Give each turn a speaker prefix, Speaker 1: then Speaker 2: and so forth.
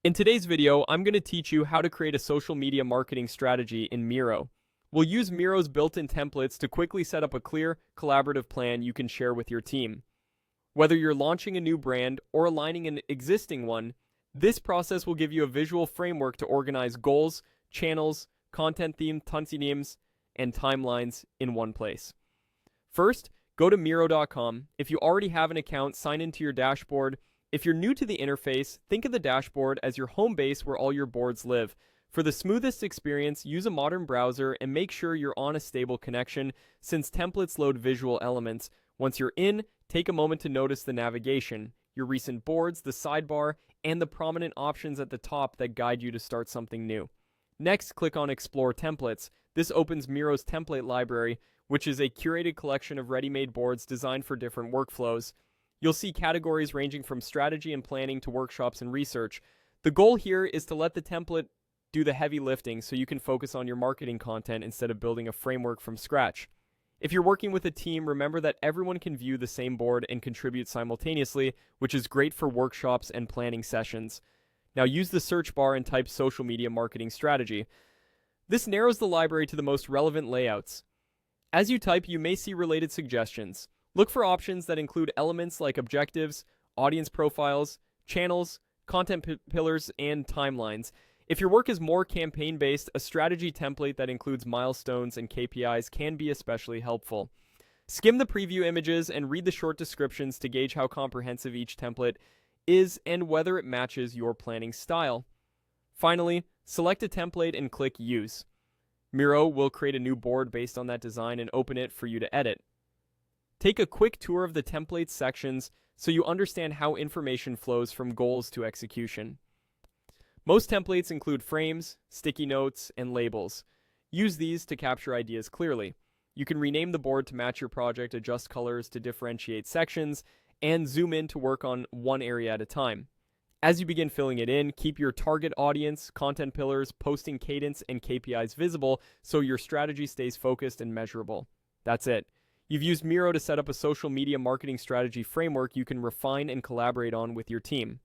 Speaker 1: In today's video, I'm going to teach you how to create a social media marketing strategy in Miro. We'll use Miro's built-in templates to quickly set up a clear, collaborative plan you can share with your team. Whether you're launching a new brand or aligning an existing one, this process will give you a visual framework to organize goals, channels, content themes, and timelines in one place. First, go to Miro.com. If you already have an account, sign into your dashboard. If you're new to the interface, think of the dashboard as your home base where all your boards live. For the smoothest experience, use a modern browser and make sure you're on a stable connection since templates load visual elements. Once you're in, take a moment to notice the navigation, your recent boards, the sidebar, and the prominent options at the top that guide you to start something new. Next, click on Explore Templates. This opens Miro's template library, which is a curated collection of ready-made boards designed for different workflows. You'll see categories ranging from strategy and planning to workshops and research. The goal here is to let the template do the heavy lifting so you can focus on your marketing content instead of building a framework from scratch. If you're working with a team, remember that everyone can view the same board and contribute simultaneously, which is great for workshops and planning sessions. Now use the search bar and type social media marketing strategy. This narrows the library to the most relevant layouts. As you type, you may see related suggestions. Look for options that include elements like objectives, audience profiles, channels, content pillars, and timelines. If your work is more campaign-based, a strategy template that includes milestones and KPIs can be especially helpful. Skim the preview images and read the short descriptions to gauge how comprehensive each template is and whether it matches your planning style. Finally, select a template and click Use. Miro will create a new board based on that design and open it for you to edit. Take a quick tour of the templates sections so you understand how information flows from goals to execution. Most templates include frames, sticky notes, and labels. Use these to capture ideas clearly. You can rename the board to match your project, adjust colors to differentiate sections, and zoom in to work on one area at a time. As you begin filling it in, keep your target audience, content pillars, posting cadence, and KPIs visible so your strategy stays focused and measurable. That's it. You've used Miro to set up a social media marketing strategy framework you can refine and collaborate on with your team.